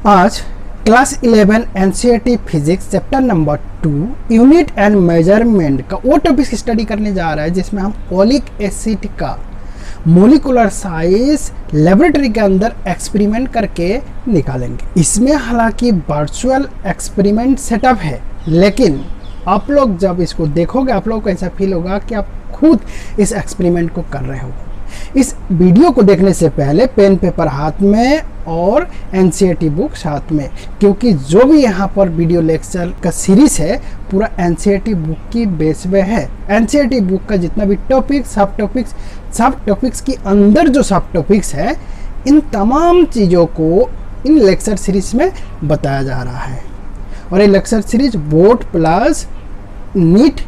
आज class 11 NCERT physics chapter number 2 unit and measurement का वो टॉपिक स्टडी करने जा रहा है जिसमें हम ओलिक एसिड का मोलिकुलर साइज लेबोरेटरी के अंदर एक्सपेरिमेंट करके निकालेंगे। इसमें हालांकि वर्चुअल एक्सपेरिमेंट सेटअप है, लेकिन आप लोग जब इसको देखोगे आप लोग को ऐसा फील होगा कि आप खुद इस एक्सपेरिमेंट को कर रहे हो। इस वीडियो को देखने से पहले पेन पेपर हाथ में और एनसीईआरटी बुक साथ में, क्योंकि जो भी यहाँ पर वीडियो लेक्चर का सीरीज है पूरा एनसीईआरटी बुक की बेस पे है। एनसीईआरटी बुक का जितना भी टॉपिक सब टॉपिक्स के अंदर जो सब टॉपिक्स है, इन तमाम चीज़ों को इन लेक्चर सीरीज में बताया जा रहा है। और ये lecture series board plus NEET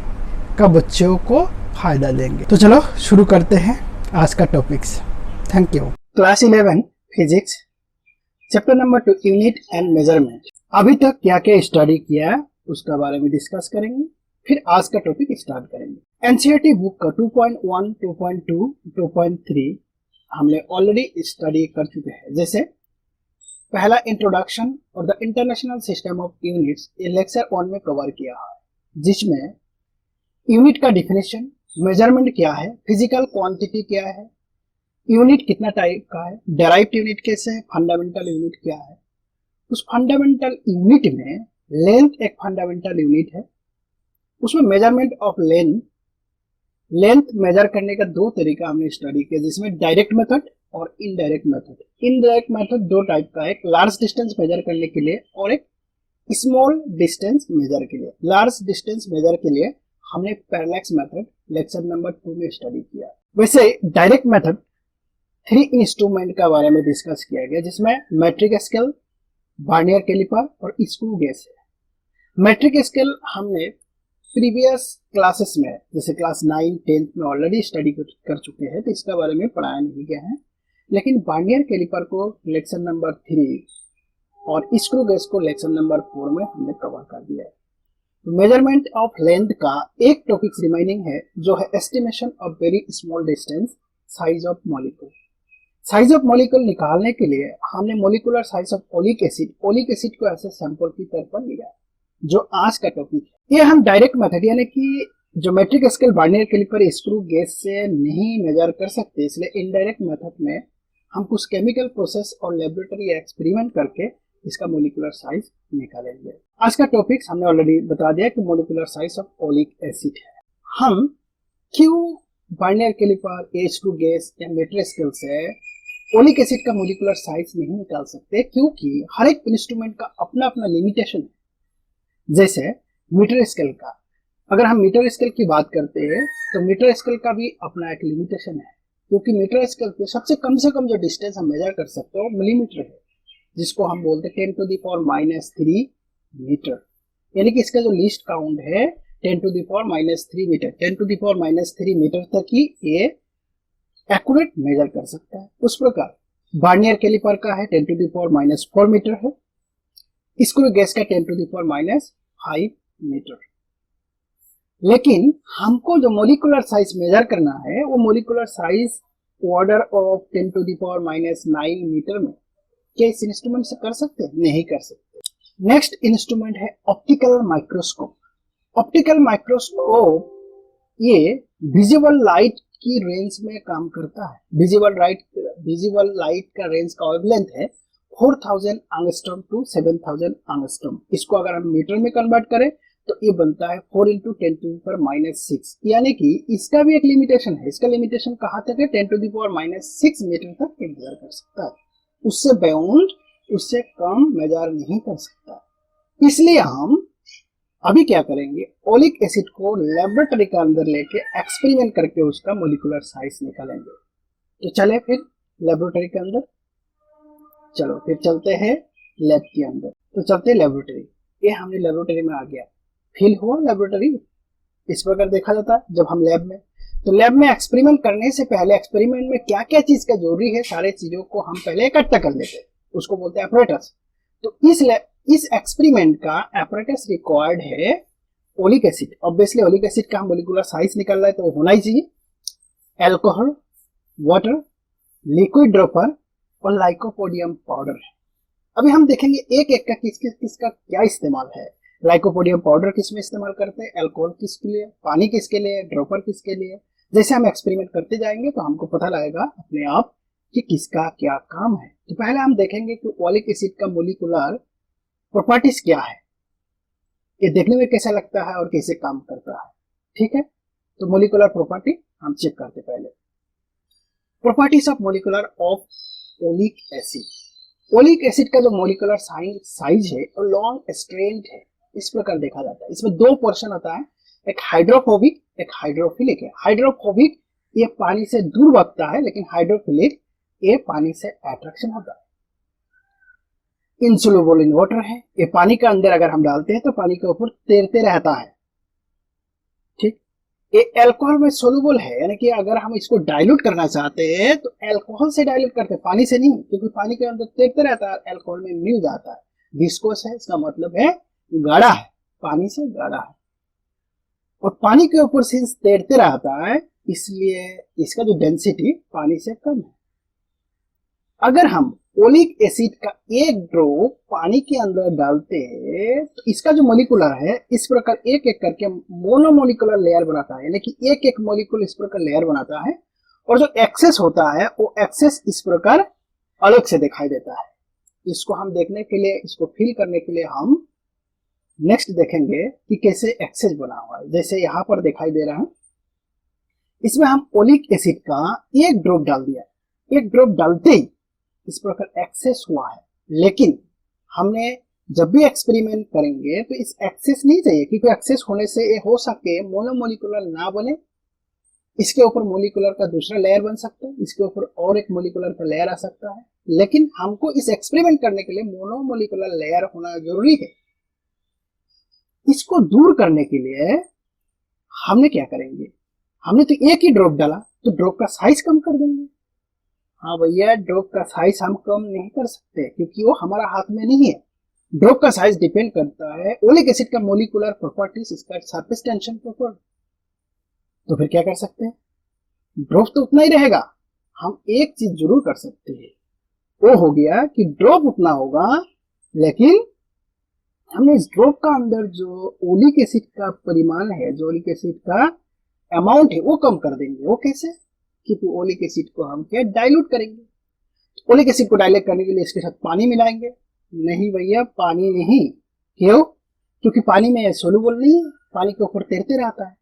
का बच्चों को फायदा देंगे। तो चलो शुरू करते हैं आज का topics. Thank you. Class 11 physics chapter number 2 unit and measurement. अभी तक क्या क्या स्टडी किया है उसका बारे में डिस्कस करेंगे, फिर आज का टॉपिक स्टार्ट करेंगे। एनसीईआरटी बुक का 2.1, 2.2, 2.3 हमने ऑलरेडी स्टडी कर चुके हैं। जैसे पहला इंट्रोडक्शन और the international system of units ये लेक्चर 1 में कवर किया है, जिसमें यूनिट का डिफिनेशन, मेजरमेंट क्या है, फिजिकल क्वांटिटी क्या है, यूनिट कितना टाइप का है, डेराइव्ड यूनिट कैसे है, फंडामेंटल यूनिट क्या है। उस फंडामेंटल यूनिट में लेंथ एक फंडामेंटल यूनिट है। उसमें मेजरमेंट ऑफ लेंथ मेजर करने का दो तरीका हमने स्टडी किया, जिसमें डायरेक्ट मेथड और इनडायरेक्ट मेथड। इनडायरेक्ट मेथड दो टाइप का है, एक लार्ज डिस्टेंस मेजर करने के लिए और एक स्मॉल डिस्टेंस मेजर के लिए। लार्ज डिस्टेंस मेजर के लिए हमने पैरेलैक्स मेथड लेक्चर नंबर 2 में स्टडी किया। वैसे डायरेक्ट मेथड 3 इंस्ट्रूमेंट का बारे में डिस्कस किया गया, जिसमें मेट्रिक स्केल, वर्नियर कैलिपर और स्क्रू गेज है। मेट्रिक स्केल हमने प्रीवियस क्लासेस में जैसे क्लास 9, 10 में ऑलरेडी स्टडी कर चुके हैं, तो इसका बारे में पढ़ाया नहीं गया है। लेकिन वर्नियर कैलिपर को लेक्चर नंबर 3 और स्क्रू गेज को लेक्चर नंबर 4 में हमने कवर कर दिया है। मेजरमेंट ऑफ लेंथ का एक टॉपिक रिमेनिंग है, जो है estimation of very small distance, size of molecule. Size of molecule निकालने के लिए हमने molecular size of oleic acid को ऐसे सैंपल की तरह पर लिया, जो आज का टॉपिक है। ये हम डायरेक्ट मेथड यानी कि जो metric scale, vernier calliper, screw gauge से नहीं मेजर कर सकते, इसलिए इनडायरेक्ट मेथड में हम कुछ केमिकल प्रोसेस और लेबोरेटरी एक्सपेरिमेंट करके इसका मोलिकुलर साइज निकालेंगे। आज का टॉपिक हमने ऑलरेडी बता दिया कि molecular size of oleic acid है। हम क्यों वर्नियर कैलिपर, स्क्रू गेज या मेट्रिक स्केल से ओलिक एसिड का मोलिकुलर साइज नहीं निकाल सकते? क्योंकि हर एक इंस्ट्रूमेंट का अपना अपना लिमिटेशन है। जैसे मीटर स्केल का, अगर हम मीटर स्केल की बात करते हैं तो मीटर स्केल का भी अपना एक लिमिटेशन है, क्योंकि मीटर स्केल पे सबसे कम से कम जो डिस्टेंस हम मेजर कर सकते हो मिलीमीटर है, जिसको हम बोलते हैं 10⁻³ मीटर। यानी कि इसका जो लीस्ट काउंट है 10⁻³ मीटर, 10⁻³ मीटर तक ही ये एक्यूरेट मेजर कर सकता है। उस प्रकार वर्नियर कैलिपर का है 10⁻⁴ मीटर है, स्क्रू गेज का 10⁻⁵ मीटर। लेकिन हमको जो मोलिकुलर साइज मेजर करना है वो molecular size order of 10⁻⁹ metre में क्या इस इंस्ट्रूमेंट से कर सकते हैं? नहीं कर सकते। नेक्स्ट इंस्ट्रूमेंट है ऑप्टिकल माइक्रोस्कोप। ऑप्टिकल माइक्रोस्कोप ये विजिबल लाइट की रेंज में काम करता है। विजिबल लाइट का रेंज का वेवलेंथ है 4000 एंगस्ट्रॉम टू 7000 एंगस्ट्रॉम। इसको अगर हम मीटर में कन्वर्ट करें तो ये बनता है 4 × 10⁻⁶। यानी कि इसका भी एक लिमिटेशन है। इसका लिमिटेशन कहाँ तक है? 10⁻⁶ मीटर तक मेजर कर सकता है, उससे बाउंड, उससे कम मेजर नहीं कर सकता। इसलिए हम अभी क्या करेंगे, ओलिक एसिड को लेबोरेटरी के अंदर लेके एक्सपेरिमेंट करके उसका मोलिकुलर साइज निकालेंगे। तो चले फिर लेबोरेटरी के अंदर, चलो फिर चलते हैं लैब के अंदर। तो चलते हैं लेबोरेटरी। ये हमने लेबोरेटरी में आ गया, फील हुआ लेबोरेटरी इस प्रकार देखा जाता है। जब हम लैब में, तो लैब में एक्सपेरिमेंट करने से पहले एक्सपेरिमेंट में क्या क्या चीज का जरूरी है, सारे चीजों को हम पहले इकट्ठा कर लेते हैं, उसको बोलते हैं एपरेटस। तो इस एक्सपेरिमेंट का एपरेटस रिक्वायर्ड है oleic acid. Obviously oleic acid का हम मोलिकुलर साइज निकाल रहे हैं तो होना ही चाहिए अल्कोहल, वाटर, लिक्विड ड्रॉपर और लाइकोपोडियम पाउडर है। अभी हम देखेंगे एक एक का किसका क्या इस्तेमाल है। लाइकोपोडियम पाउडर किस में इस्तेमाल करते हैं, अल्कोहल किसके लिए, पानी किसके लिए, ड्रॉपर किसके लिए। जैसे हम एक्सपेरिमेंट करते जाएंगे तो हमको पता लगेगा अपने आप कि किसका क्या काम है। तो पहले हम देखेंगे कि ओलिक एसिड का मोलिकुलर प्रॉपर्टीज क्या है, ये देखने में कैसा लगता है और कैसे काम करता है। ठीक है, तो मोलिकुलर प्रॉपर्टी हम चेक करते पहले। Properties of molecular of oleic acid. Oleic acid का जो मोलिकुलर साइज है वो लॉन्ग स्ट्रेंड है, इस प्रकार देखा जाता है। इसमें दो पोर्शन होता है, एक हाइड्रोफोबिक एक हाइड्रोफिलिक है। हाइड्रोफोबिक ये पानी से दूर भागता है, लेकिन हाइड्रोफिलिक ये पानी से अट्रैक्शन होता है। इनसोल्युबल इन वाटर है, ये पानी के अंदर अगर हम डालते हैं तो पानी के ऊपर तैरते रहता है। ठीक, ये अल्कोहल में सोल्यूबल है, यानी कि अगर हम इसको डाइल्यूट करना चाहते हैं तो अल्कोहल से डाइल्यूट करते हैं, पानी से नहीं, क्योंकि पानी के अंदर तैरते रहता है, अल्कोहल में मिल जाता है। विस्कोस है, इसका मतलब है गाढ़ा है, पानी से गाढ़ा है, और पानी के ऊपर सिंस तैरते रहता है इसलिए इसका जो डेंसिटी पानी से कम है। अगर हम ओलिक एसिड का एक ड्रॉप पानी के अंदर डालते हैं तो इसका जो मोलिकुलर है इस प्रकार एक एक करके मोनोमोलिकुलर लेयर बनाता है, यानी कि एक एक मोलिकुल इस प्रकार लेयर बनाता है, और जो एक्सेस होता है वो एक्सेस इस प्रकार अलग से दिखाई देता है। इसको हम देखने के लिए, इसको फील करने के लिए हम नेक्स्ट देखेंगे कि कैसे एक्सेस बना हुआ है। जैसे यहाँ पर दिखाई दे रहा है, इसमें हम ओलिक एसिड का एक ड्रॉप डाल दिया, एक ड्रॉप डालते ही इस प्रकार एक्सेस हुआ है। लेकिन हमने जब भी एक्सपेरिमेंट करेंगे तो इस एक्सेस नहीं चाहिए, क्योंकि एक्सेस होने से ये हो सके मोनोमोलिकुलर ना बने, इसके ऊपर मोलिकुलर का दूसरा लेयर बन सकता है, इसके ऊपर और एक मोलिकुलर का लेयर आ सकता है। लेकिन हमको इस एक्सपेरिमेंट करने के लिए मोनोमोलिकुलर लेयर होना जरूरी है। इसको दूर करने के लिए हमने क्या करेंगे, हमने तो एक ही ड्रॉप डाला तो ड्रॉप का साइज कम कर देंगे। हाँ भैया, ड्रॉप का साइज हम कम नहीं कर सकते क्योंकि वो हमारा हाथ में नहीं है। ड्रॉप का साइज डिपेंड करता है ओलिक एसिड का मोलिकुलर प्रॉपर्टीज, इसका सरफेस टेंशन प्रॉपर्टी। तो फिर क्या कर सकते हैं, ड्रॉप तो उतना ही रहेगा। हम एक चीज जरूर कर सकते हैं, वो हो गया कि ड्रॉप उतना होगा, लेकिन हमने इस ड्रॉप का अंदर जो ओलिक एसिड का परिमाण है, जो ओलिक एसिड का अमाउंट है, वो कम कर देंगे। वो कैसे, कि ओलिक एसिड को हम क्या डाइल्यूट करेंगे। ओलिक एसिड को डाइल्यूट करने के लिए इसके साथ पानी मिलाएंगे। नहीं भैया, पानी नहीं। क्यों, क्योंकि पानी में सोल्यूबल नहीं है, पानी के ऊपर तैरते रहता है।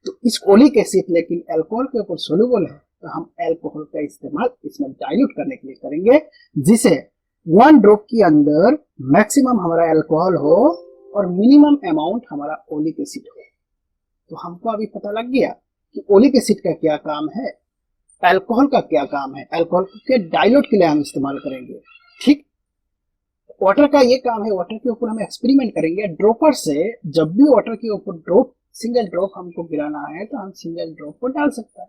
तो इस ओलिक एसिड लेकिन अल्कोहल के ऊपर सोल्यूबल है, तो हम अल्कोहल का इस्तेमाल इसमें डाइल्यूट करने के लिए करेंगे, जिसे 1 ड्रॉप के अंदर मैक्सिमम हमारा अल्कोहल हो और मिनिमम अमाउंट हमारा ओलिक एसिड हो। तो हमको अभी पता लग गया कि ओलिक एसिड का क्या काम है, अल्कोहल का क्या काम है। अल्कोहल के डाइल्यूट के लिए हम इस्तेमाल करेंगे। ठीक, वाटर का ये काम है, वाटर के ऊपर हम एक्सपेरिमेंट करेंगे ड्रॉपर से। जब भी वाटर के ऊपर ड्रॉप, सिंगल ड्रॉप हमको गिराना है तो हम सिंगल ड्रॉप को डाल सकते हैं।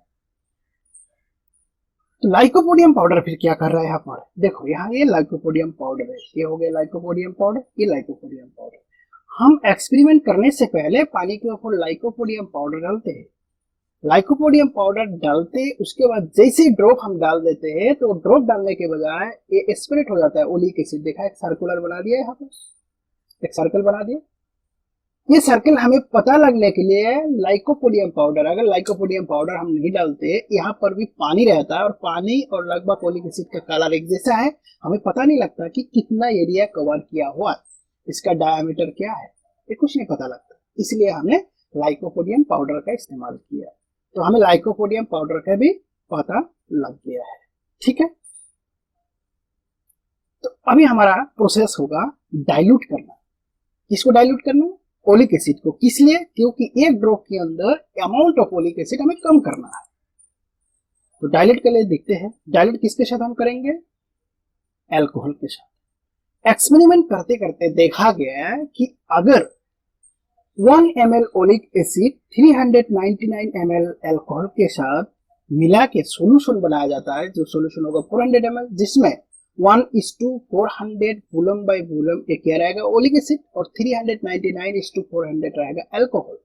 तो लाइकोपोडियम पाउडर फिर क्या कर रहा है यहाँ पर, देखो यहाँ ये लाइकोपोडियम पाउडर है, ये हो गया लाइकोपोडियम पाउडर, ये लाइकोपोडियम पाउडर। हम एक्सपेरिमेंट करने से पहले पानी के ऊपर लाइकोपोडियम पाउडर डालते हैं। लाइकोपोडियम पाउडर डालते उसके बाद जैसे ही ड्रॉप हम डाल देते हैं तो ड्रॉप डालने के बजाय ये स्प्रेड हो जाता है ओलिक एसिड। देखा, एक सर्कुलर बना दिया यहाँ पर, एक सर्कल बना दिया। ये सर्कल हमें पता लगने के लिए लाइकोपोडियम पाउडर, अगर लाइकोपोडियम पाउडर हम नहीं डालते, यहाँ पर भी पानी रहता है और पानी और लगभग ओलिक एसिड का कलर एक जैसा है, हमें पता नहीं लगता कि कितना एरिया कवर किया हुआ, इसका डायमीटर क्या है, ये कुछ नहीं पता लगता। इसलिए हमने लाइकोपोडियम पाउडर का इस्तेमाल किया, तो हमें लाइकोपोडियम पाउडर का भी पता लग गया है। ठीक है, तो अभी हमारा प्रोसेस होगा डाइल्यूट करना। किसको डाइल्यूट करना, ओलिक एसिड को। किस लिए, क्योंकि एक ड्रॉप के अंदर अमाउंट ऑफ ओलिक एसिड हमें कम करना है। तो डाइल्यूट के लिए देखते हैं, डाइल्यूट किसके साथ हम करेंगे, अल्कोहल के साथ। एक्सपेरिमेंट करते करते देखा गया कि अगर 1 ml oleic acid 399 ml alcohol के साथ मिला के सोल्यूशन बनाया जाता है, जो सोल्यूशन होगा 400 ml, जिसमें 1:400 वॉल्यूम बाय वॉल्यूम ये क्या रहेगा, ओलिक एसिड, और 399:400 रहेगा अल्कोहल।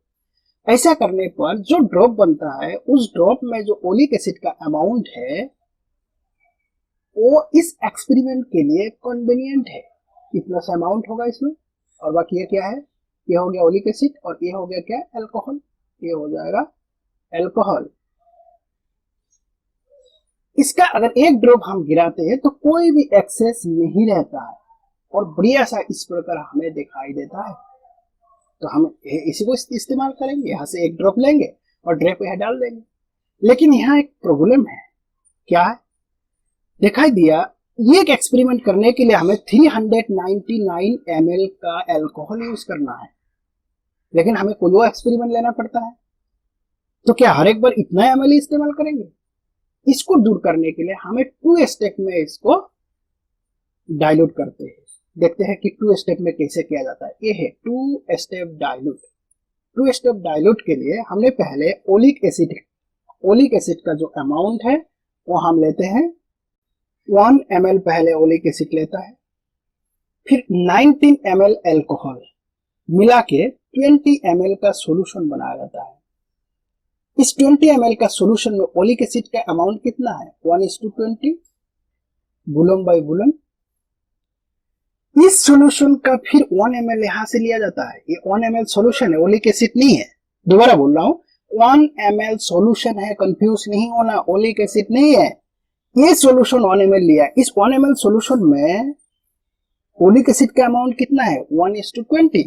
ऐसा करने पर जो ड्रॉप बनता है, उस ड्रॉप में जो ओलिक एसिड का अमाउंट है वो इस एक्सपेरिमेंट के लिए कन्वीनियंट है। इतना सा अमाउंट होगा इसमें, और बाकी ये क्या है, ये हो गया ओलिक एसिड और ये हो गया क्या, अल्कोहल। ये हो जाएगा अल्कोहल। इसका अगर एक ड्रॉप हम गिराते हैं तो कोई भी एक्सेस नहीं रहता है और बढ़िया सा इस प्रकार हमें दिखाई देता है। तो हम इसी को इस्तेमाल करेंगे, यहाँ से एक ड्रॉप लेंगे और ड्रॉप यहाँ डाल देंगे। लेकिन यहाँ एक प्रॉब्लम है, क्या है, दिखाई दिया ये एक एक्सपेरिमेंट करने के लिए हमें 399 ml का अल्कोहल यूज करना है, लेकिन हमें कोई और एक्सपेरिमेंट लेना पड़ता है। तो क्या हर एक बार इतना ml इस्तेमाल करेंगे? इसको दूर करने के लिए हमें 2 स्टेप में इसको डाइल्यूट करते हैं। देखते हैं कि 2 स्टेप में कैसे किया जाता है। ये है 2 स्टेप डाइल्यूट। 2 स्टेप डाइल्यूट के लिए हमने पहले ओलिक एसिड का जो अमाउंट है वो हम लेते हैं 1 ml पहले ओलिक एसिड लेता है, फिर 19 ml अल्कोहल मिला के 20 ml का सॉल्यूशन बनाया जाता है। इस 20 ml का सॉल्यूशन में ओलिक एसिड का अमाउंट कितना है, 1:20 बुलम बाई बुलम। इस सॉल्यूशन का फिर 1 ml यहां से लिया जाता है। ये 1 ml सॉल्यूशन है, ओलिक एसिड नहीं है। दोबारा बोल रहा हूं, 1 ml सॉल्यूशन है, कंफ्यूज नहीं होना, ओलिक एसिड नहीं है। ये सॉल्यूशन 1 ml लिया। इस 1 ml सॉल्यूशन में ओलिक एसिड का अमाउंट कितना है, 1:20।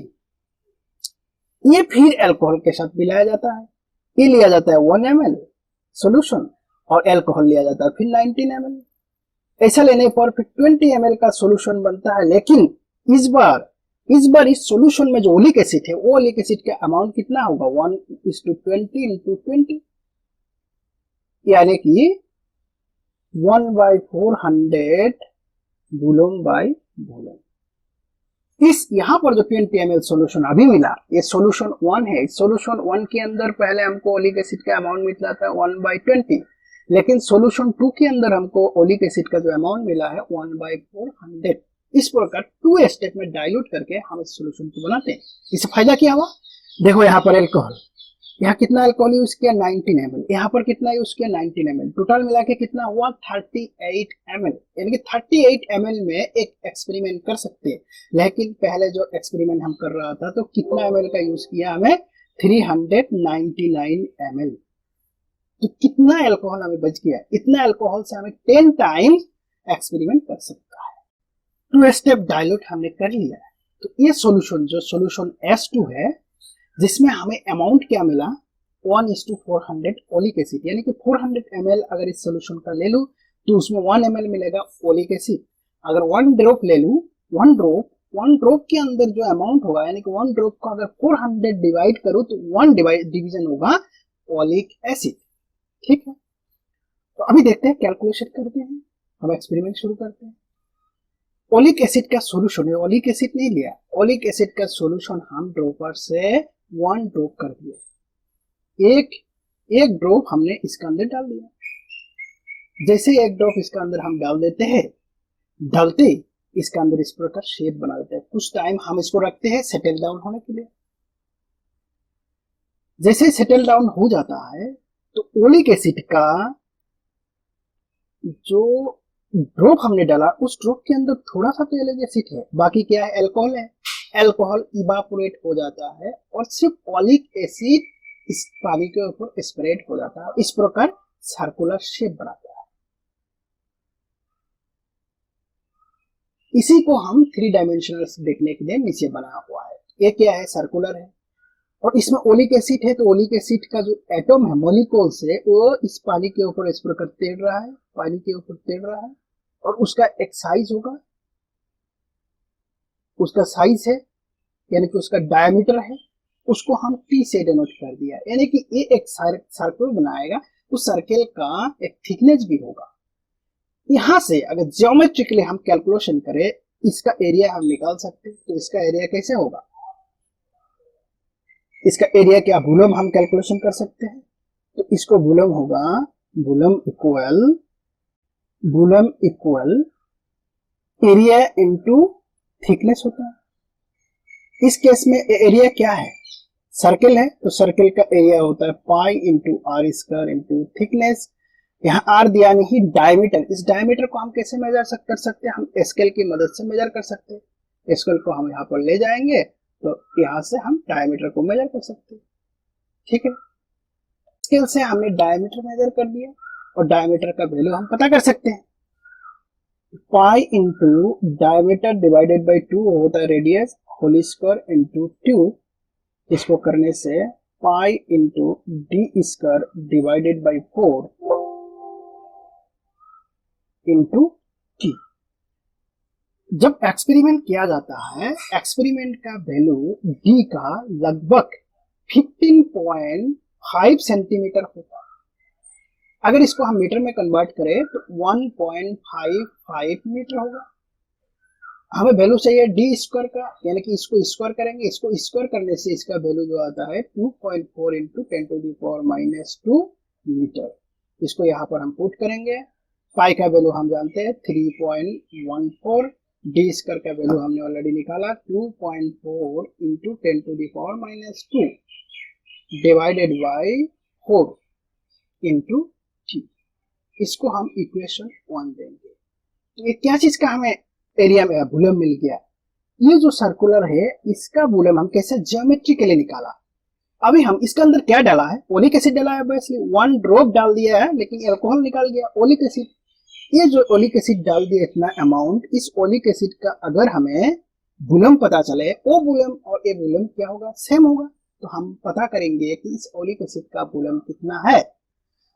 ये फिर अल्कोहल के साथ मिलाया जाता है। ये लिया जाता है 1 ml सॉल्यूशन और अल्कोहल लिया जाता है फिर 19 ml। ऐसा लेने पर फिर 20 ml का सॉल्यूशन बनता है। लेकिन इस बार इस सॉल्यूशन में जो ओलिक एसिड है वो ओलिक एसिड का अमाउंट कितना होगा, 1:20 into 20, यानी कि 1/400 बुलम बाई बुलम। इस यहाँ पर जो 20 ml सॉल्यूशन अभी मिला, ये सॉल्यूशन 1 है। सॉल्यूशन 1 के अंदर पहले हमको ओलिक एसिड का अमाउंट मिला था 1/20, लेकिन सॉल्यूशन 2 के अंदर हमको ओलिक एसिड का जो अमाउंट मिला है 1/400। इस प्रकार 2 स्टेप में डाइल्यूट करके हम इस सॉल्यूशन को बनाते हैं। इससे फायदा क्या हुआ, देखो यहाँ पर अल्कोहल, यहाँ कितना अल्कोहल यूज किया, 19 ml, यहाँ पर कितना यूज किया, 19 ml, टोटल मिला के कितना हुआ, 38 ml। यानी कि 38 ml में एक एक्सपेरिमेंट कर सकते हैं। लेकिन पहले जो एक्सपेरिमेंट हम कर रहा था तो कितना ml का यूज किया, हमें 399 ml। तो कितना अल्कोहल हमें बच गया, इतना अल्कोहल से हमें 10 टाइम्स एक्सपेरिमेंट कर सकता है। 2 स्टेप डाइल्यूट हमने कर लिया है। तो ये सॉल्यूशन जो सॉल्यूशन S2 है, जिसमें हमें अमाउंट क्या मिला, 1:400 ओलिक एसिड, यानी कि 400 ml अगर इस सॉल्यूशन का ले लूं तो उसमें 1 ml मिलेगा ओलिक एसिड। अगर 1 ड्रॉप ले लूं, 1 ड्रॉप के अंदर जो अमाउंट होगा, यानी कि 1 ड्रॉप को अगर 400 डिवाइड करूं तो 1 डिवीजन होगा ओलिक एसिड। ठीक है, तो अभी देखते हैं, कैलकुलेशन करते हैं, हम एक्सपेरिमेंट शुरू करते हैं। ओलिक एसिड का सॉल्यूशन है, ओलिक एसिड नहीं लिया, ओलिक एसिड का सॉल्यूशन हम ड्रॉपर से 1 ड्रॉप कर दिया। एक ड्रॉप हमने इसके अंदर डाल दिया। जैसे एक ड्रॉप इसके अंदर हम डाल देते हैं, डालते इसके अंदर इस प्रकार शेप बना देते हैं। कुछ टाइम हम इसको रखते हैं सेटल डाउन होने के लिए। जैसे सेटल डाउन हो जाता है तो ओलिक एसिड का जो ड्रॉप हमने डाला उस ड्रॉप के अंदर थोड़ा सा तो ओलिक एसिड है, बाकी क्या है, अल्कोहल है। अल्कोहल इवापोरेट हो जाता है और सिर्फ ओलिक एसिड इस पानी के ऊपर स्प्रेड हो जाता है। इस प्रकार सर्कुलर शेप बनाता है। इसी को हम 3 डायमेंशनल देखने के लिए नीचे बना हुआ है। ये क्या है, सर्कुलर है और इसमें ओलिक एसिड है। तो ओलिक एसिड का जो एटम है, मॉलिक्यूल्स है, वो इस पानी के ऊपर इस प्रकार तैर रहा है, पानी के ऊपर तैर रहा है और उसका एक साइज होगा, उसका साइज है यानी कि उसका डायमीटर है, उसको हम T से डिनोट कर दिया। यानी कि ये एक सर्कल बनाएगा, उस सर्कल का एक थिकनेस भी होगा। यहां से अगर ज्योमेट्रिकली हम कैलकुलेशन करें, इसका एरिया हम निकाल सकते हैं। तो इसका एरिया कैसे होगा, इसका एरिया क्या, वॉल्यूम हम कैलकुलेशन कर सकते हैं। तो इसको वॉल्यूम होगा, volume equal area into thickness होता है। इस केस में एरिया क्या है, सर्कल है तो सर्कल का एरिया होता है pi into r² into thickness. यहाँ आर दिया नहीं, डायमीटर, इस डायमीटर को हम कैसे मेजर कर सकते हैं, हम स्केल की मदद से मेजर कर सकते हैं। स्केल को हम यहाँ पर ले जाएंगे तो यहाँ से हम डायमीटर को मेजर कर सकते हैं, ठीक है। स्केल से हमने डायमीटर मेजर कर दिया और डायमीटर का वैल्यू हम पता कर सकते हैं। Pi into diameter divided by 2 होता है रेडियस होल स्क्वायर इंटू 2। इसको करने से pi into D square divided by 4 into T. जब एक्सपेरिमेंट किया जाता है, एक्सपेरिमेंट का वैल्यू डी का लगभग 15.5 सेंटीमीटर होता है। अगर इसको हम मीटर में कन्वर्ट करें तो 1.55 मीटर होगा। हमें वैल्यू चाहिए डी स्क्वायर का, यानी कि इसको स्क्वायर करेंगे, इसको स्क्वायर करने से इसका वैल्यू जो आता है 2.4 इंटू 10⁻⁻² मीटर। इसको यहाँ पर हम पुट करेंगे। पाई का वैल्यू हम जानते हैं 3.14, डी स्क्वायर का वैल्यू हमने ऑलरेडी निकाला 2.4 into 10⁻² divided by 4 into T. इसको हम इक्वेशन 1 देंगे। तो ये क्या चीज का हमें एरिया में वॉल्यूम मिल गया। ये जो सर्कुलर है इसका वॉल्यूम हम कैसे ज्योमेट्रिकली निकाला। अभी हम इसके अंदर क्या डाला है, ओलिक एसिड डाला है, बस 1 ड्रॉप डाल दिया है, लेकिन अल्कोहल निकाल गया ओलिक एसिड। ये जो ओलिक एसिड डाल दिया इतना अमाउंट, इस ओलिक एसिड का अगर हमें वॉल्यूम पता चले, वो वॉल्यूम और ये वॉल्यूम क्या होगा, सेम होगा। तो हम पता करेंगे कि इस ओलिक एसिड का वॉल्यूम कितना है।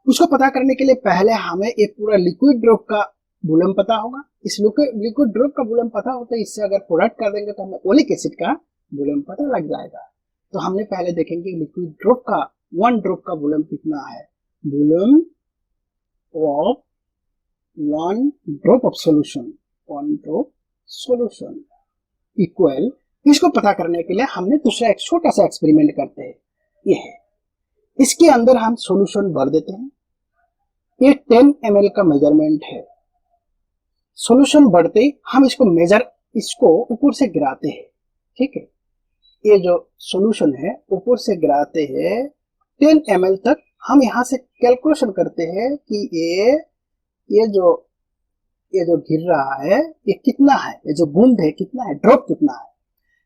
उसको पता करने के लिए पहले हमें एक पूरा लिक्विड ड्रॉप का वॉल्यूम पता होगा। इस लिक्विड ड्रॉप का वॉल्यूम पता होता है, इससे अगर प्रोडक्ट कर देंगे तो हमें ओलिक एसिड का वॉल्यूम पता लग जाएगा। तो हमने पहले देखेंगे लिक्विड ड्रॉप का 1 ड्रॉप का वॉल्यूम कितना है। Volume of 1 drop of solution, 1 drop solution equal. इसको पता करने के लिए हमने दूसरा एक छोटा सा एक्सपेरिमेंट करते हैं। ये है, इसके अंदर हम सॉल्यूशन भर देते हैं। ये 10 ml का मेजरमेंट है। सॉल्यूशन बढ़ते ही हम इसको ऊपर से गिराते हैं, ठीक है। ये जो सॉल्यूशन है ऊपर से गिराते हैं 10 ml तक। हम यहाँ से कैलकुलेशन करते हैं कि ये जो गिर रहा है ये कितना है, ये जो बूंद है कितना है, ड्रॉप कितना है।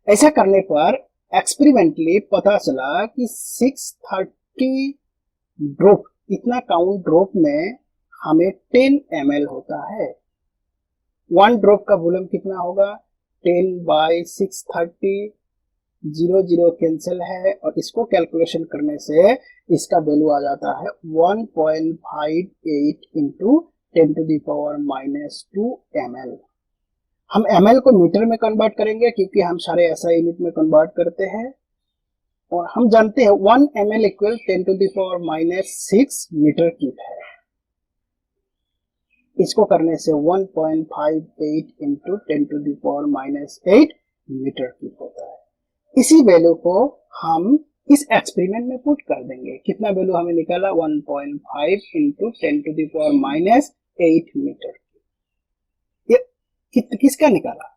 ऐसा करने पर एक्सपेरिमेंटली पता चला कि 630 ड्रॉप, इतना काउंट ड्रॉप में हमें 10 ml होता है। 1 ड्रॉप का वॉल्यूम कितना होगा, 10/630, 0 कैंसिल है और इसको कैलकुलेशन करने से इसका वैल्यू आ जाता है 1.58 इंटू 10⁻² ml। हम ml को मीटर में कन्वर्ट करेंगे क्योंकि हम सारे ऐसा यूनिट में कन्वर्ट करते हैं और हम जानते हैं 1 ml इक्वल 10⁻⁻6 मीटर क्यूब है। इसको करने से 1.58 इंटू 10⁻⁸ मीटर क्यूब होता है। इसी वैल्यू को हम इस एक्सपेरिमेंट में पुट कर देंगे। कितना वैल्यू हमें निकाला, 1.5 इंटू 10⁻⁸ मीटर। ये किसका निकाला,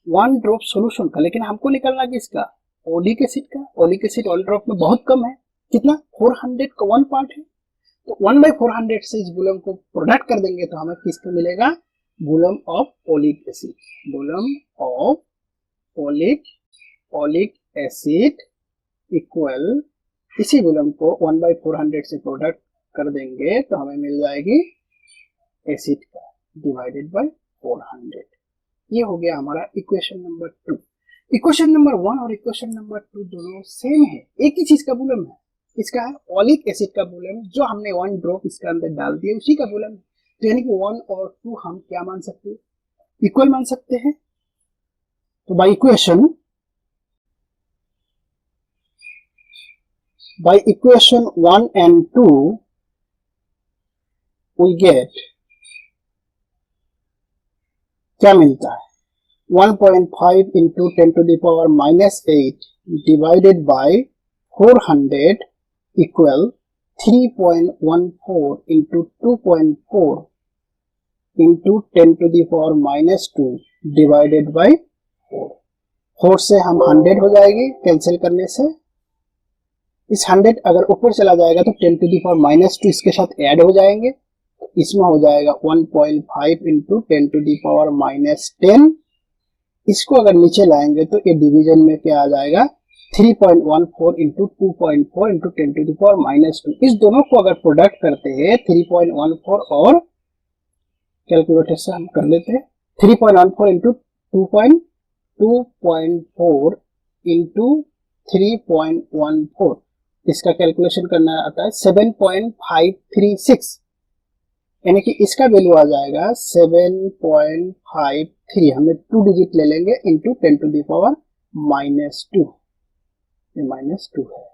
1 ड्रॉप सॉल्यूशन का, लेकिन हमको निकालना किसका, ओलिक एसिड का। ओलिक एसिड 1 ड्रॉप में बहुत कम है, कितना 400 का 1 पार्ट है। तो 1/400 से इस वॉल्यूम को प्रोडक्ट कर देंगे तो हमें किसका मिलेगा, volume of oleic acid. Volume of oleic acid equal, इसी वॉल्यूम को 1/400 से प्रोडक्ट कर देंगे तो हमें मिल जाएगी एसिड का डिवाइडेड बाय 400। ये हो गया हमारा इक्वेशन नंबर 2। इक्वेशन नंबर 1 और इक्वेशन नंबर 2 दोनों सेम है, एक ही चीज का वॉल्यूम है। इसका है ओलिक एसिड का वॉल्यूम, जो हमने 1 ड्रॉप इसके अंदर डाल दिया उसी का वॉल्यूम है। तो यानी कि 1 और 2 हम क्या मान सकते हैं, इक्वल मान सकते हैं। तो by equation 1 and 2 we get, क्या मिलता है, 1.5 into 10⁻⁸ divided by 400 equal 3.14 into 2.4 into 10⁻⁻² divided by 4। 4 से हम 100 हो जाएगी कैंसिल करने से। इस 100 अगर ऊपर चला जाएगा तो 10⁻² इसके साथ ऐड हो जाएंगे इसमें हो जाएगा 1.5 इंटू 10⁻⁻10। इसको अगर नीचे लाएंगे तो ये डिवीजन में क्या आ जाएगा 3.14 इंटू 2.4 इंटू 10⁻²। इस दोनों को अगर प्रोडक्ट करते हैं 3.14 और कैलकुलेटर से हम कर लेते हैं 3.14 इंटू 2.4 इंटू 3.14, इसका कैलकुलेशन करना आता है 7.536, यानी कि इसका वैल्यू आ जाएगा 7.53। हमने 2 डिजिट ले लेंगे इंटू 10⁻², ये -2 है।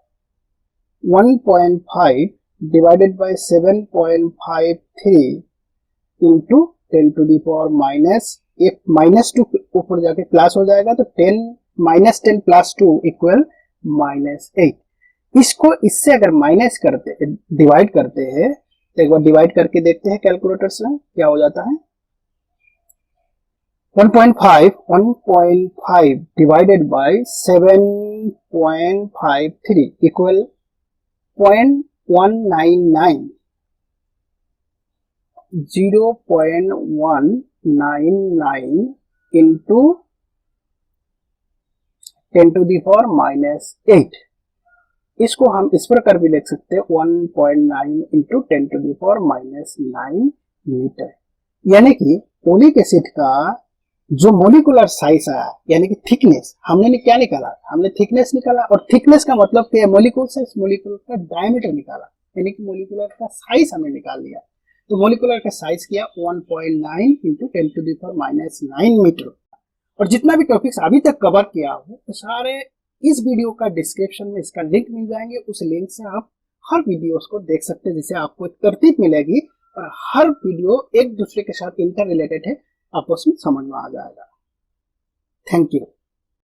1.5 डिवाइडेड बाय 7.53 इंटू 10⁻⁻, एक -2 ऊपर जाके प्लस हो जाएगा तो 10 प्लस 2 इक्वल -8। इसको इससे अगर माइनस करते डिवाइड करते हैं तो एक बार डिवाइड करके देखते हैं कैलकुलेटर से क्या हो जाता है। 1.5 डिवाइडेड बाय 7.53 इक्वल 0.199, 0.199 इंटू 10⁻⁸। इसको हम इस प्रकार भी लिख सकते हैं 1.9 इंटू 10⁻⁹ मीटर। यानी कि ओलिक एसिड का जो मोलिकुलर साइज आया यानी कि थिकनेस, हमने क्या निकाला, हमने थिकनेस निकाला। और थिकनेस का मतलब क्या है, मोलिकुलर साइज, मोलिकुलर का डायमीटर निकाला, यानी कि मोलिकुलर का साइज हमने निकाल लिया। तो मोलिकुलर का साइज किया 1.9 इंटू 10⁻⁹ मीटर। और जितना भी टॉपिक्स अभी तक कवर किया हो तो सारे इस वीडियो का डिस्क्रिप्शन में इसका लिंक मिल जाएंगे। उस लिंक से आप हर वीडियोस को देख सकते हैं, जिससे आपको एक तरतीब मिलेगी और हर वीडियो एक दूसरे के साथ इंटर रिलेटेड है, आपस में समझ में आ जाएगा। Thank you.